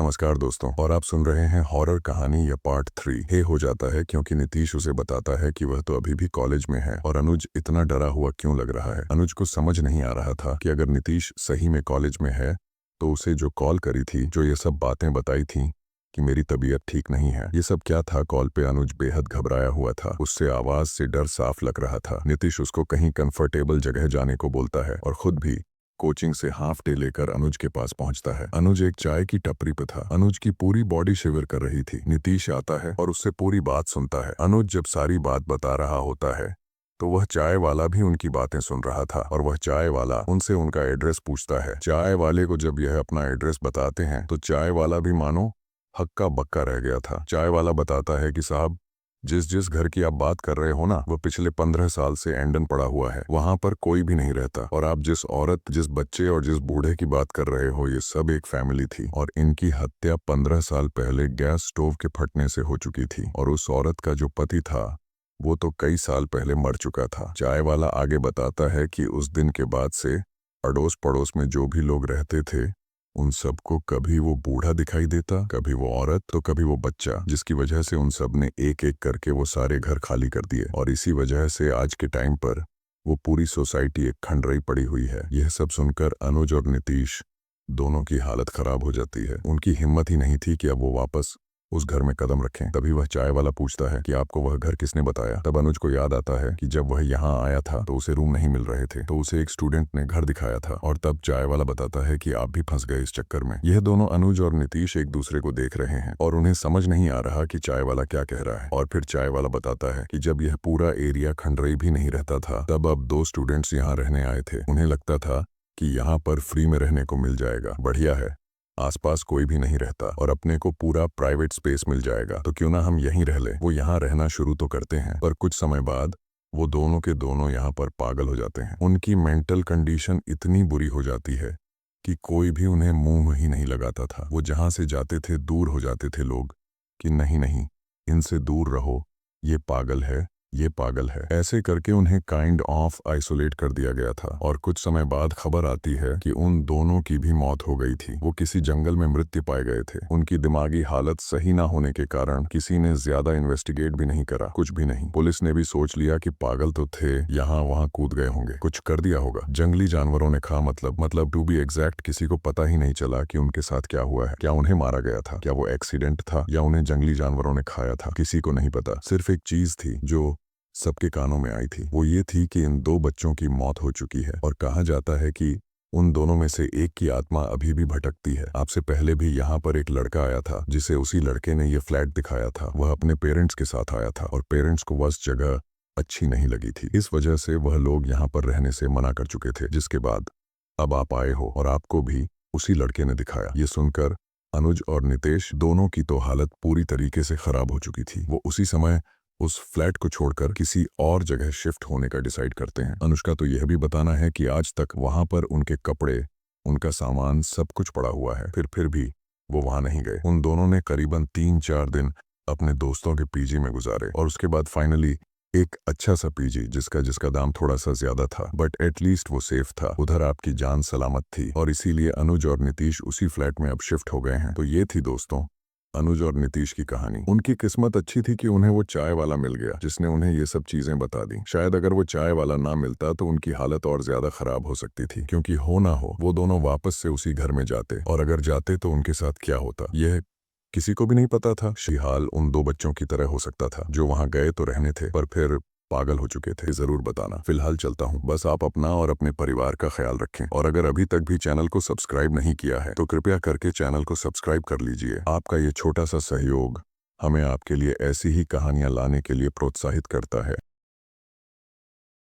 नमस्कार दोस्तों, और आप सुन रहे हैं हॉरर कहानी या पार्ट 3। हे हो जाता है क्योंकि नीतीश उसे बताता है कि वह तो अभी भी कॉलेज में है और अनुज इतना डरा हुआ क्यों लग रहा है। अनुज को समझ नहीं आ रहा था कि अगर नीतीश सही में कॉलेज में है तो उसे जो कॉल करी थी, जो ये सब बातें बताई थी कि मेरी तबीयत ठीक नहीं है, ये सब क्या था। कॉल पे अनुज बेहद घबराया हुआ था, उससे आवाज से डर साफ लग रहा था। नीतीश उसको कहीं कंफर्टेबल जगह जाने को बोलता है और खुद भी कोचिंग से हाफ डे लेकर अनुज के पास पहुंचता है। अनुज एक चाय की टपरी पे था। अनुज की पूरी बॉडी शिवर कर रही थी। नीतीश आता है और उससे पूरी बात सुनता है। अनुज जब सारी बात बता रहा होता है तो वह चाय वाला भी उनकी बातें सुन रहा था और वह चाय वाला उनसे उनका एड्रेस पूछता है। चाय वाले को जब यह अपना एड्रेस बताते हैं तो चाय वाला भी मानो हक्का बक्का रह गया था। चाय वाला बताता है कि साहब, जिस जिस घर की आप बात कर रहे हो ना, वो पिछले 15 साल से एंडन पड़ा हुआ है, वहां पर कोई भी नहीं रहता। और आप जिस औरत, जिस बच्चे और जिस बूढ़े की बात कर रहे हो, ये सब एक फैमिली थी और इनकी हत्या 15 साल पहले गैस स्टोव के फटने से हो चुकी थी। और उस औरत का जो पति था वो तो कई साल पहले मर चुका था। चाय वाला आगे बताता है कि उस दिन के बाद से अड़ोस पड़ोस में जो भी लोग रहते थे उन सबको कभी वो बूढ़ा दिखाई देता, कभी वो औरत, तो कभी वो बच्चा, जिसकी वजह से उन सब ने एक एक करके वो सारे घर खाली कर दिए। और इसी वजह से आज के टाइम पर वो पूरी सोसाइटी एक खंडराई पड़ी हुई है। यह सब सुनकर अनुज और नीतीश दोनों की हालत खराब हो जाती है। उनकी हिम्मत ही नहीं थी कि अब वो वापस उस घर में कदम रखें। तभी वह चाय वाला पूछता है कि आपको वह घर किसने बताया। तब अनुज को याद आता है कि जब वह यहाँ आया था तो उसे रूम नहीं मिल रहे थे, तो उसे एक स्टूडेंट ने घर दिखाया था। और तब चाय वाला बताता है कि आप भी फंस गए इस चक्कर में। यह दोनों अनुज और नीतीश एक दूसरे को देख रहे हैं और उन्हें समझ नहीं आ रहा कि चाय वाला क्या कह रहा है। और फिर चाय वाला बताता है कि जब यह पूरा एरिया खंडराई भी नहीं रहता था, तब अब 2 स्टूडेंट्स यहाँ रहने आए थे। उन्हें लगता था कि यहाँ पर फ्री में रहने को मिल जाएगा, बढ़िया है, आसपास कोई भी नहीं रहता और अपने को पूरा प्राइवेट स्पेस मिल जाएगा, तो क्यों ना हम यहीं रह ले। वो यहाँ रहना शुरू तो करते हैं, पर कुछ समय बाद वो दोनों के दोनों यहाँ पर पागल हो जाते हैं। उनकी मेंटल कंडीशन इतनी बुरी हो जाती है कि कोई भी उन्हें मुंह ही नहीं लगाता था। वो जहाँ से जाते थे दूर हो जाते थे लोग कि नहीं नहीं, इनसे दूर रहो, ये पागल है, ये पागल है। ऐसे करके उन्हें काइंड ऑफ आइसोलेट कर दिया गया था। और कुछ समय बाद खबर आती है कि उन दोनों की भी मौत हो गई थी। वो किसी जंगल में मृत्यु पाए गए थे। उनकी दिमागी हालत सही ना होने के कारण किसी ने ज्यादा इन्वेस्टिगेट भी नहीं करा, कुछ भी नहीं। पुलिस ने भी सोच लिया कि पागल तो थे, यहाँ वहाँ कूद गए होंगे, कुछ कर दिया होगा। जंगली जानवरों ने खा, मतलब टू बी एग्जैक्ट किसी को पता ही नहीं चला कि उनके साथ क्या हुआ है। क्या उन्हें मारा गया था, क्या वो एक्सीडेंट था, या उन्हें जंगली जानवरों ने खाया था, किसी को नहीं पता। सिर्फ एक चीज थी जो सबके कानों में आई थी, वो ये थी कि इन 2 बच्चों की मौत हो चुकी है। और कहा जाता है कि उन दोनों में से एक की आत्मा अभी भी भटकती है। आपसे पहले भी यहाँ पर एक लड़का आया था जिसे उसी लड़के ने ये फ्लैट दिखाया था। वह अपने पेरेंट्स के साथ आया था और पेरेंट्स को वह जगह अच्छी नहीं लगी थी। इस वजह से वह लोग यहाँ पर रहने से मना कर चुके थे, जिसके बाद अब आप आए हो और आपको भी उसी लड़के ने दिखाया। ये सुनकर अनुज और नितेश दोनों की तो हालत पूरी तरीके से खराब हो चुकी थी। वो उसी समय उस फ्लैट को छोड़कर किसी और जगह शिफ्ट होने का डिसाइड करते हैं। अनुष्का तो यह भी बताना है कि आज तक वहां पर उनके कपड़े, उनका सामान, सब कुछ पड़ा हुआ है, फिर भी वो वहां नहीं गए। उन दोनों ने करीबन 3-4 दिन अपने दोस्तों के पीजी में गुजारे और उसके बाद फाइनली एक अच्छा सा पीजी, जिसका दाम थोड़ा सा ज्यादा था, बट एटलीस्ट वो सेफ था। उधर आपकी जान सलामत थी और इसीलिए अनुज और नीतीश उसी फ्लैट में अब शिफ्ट हो गए हैं। तो ये थी दोस्तों अनुज और नीतीश की कहानी। उनकी किस्मत अच्छी थी कि उन्हें वो चाय वाला मिल गया जिसने उन्हें ये सब चीजें बता दी। शायद अगर वो चाय वाला ना मिलता तो उनकी हालत और ज्यादा खराब हो सकती थी, क्योंकि हो ना हो वो दोनों वापस से उसी घर में जाते, और अगर जाते तो उनके साथ क्या होता यह किसी को भी नहीं पता था। हाल उन 2 बच्चों की तरह हो सकता था जो वहां गए तो रहने थे पर फिर पागल हो चुके थे। जरूर बताना। फिलहाल चलता हूँ, बस आप अपना और अपने परिवार का ख्याल रखें। और अगर अभी तक भी चैनल को सब्सक्राइब नहीं किया है तो कृपया करके चैनल को सब्सक्राइब कर लीजिए। आपका ये छोटा सा सहयोग हमें आपके लिए ऐसी ही कहानियां लाने के लिए प्रोत्साहित करता है।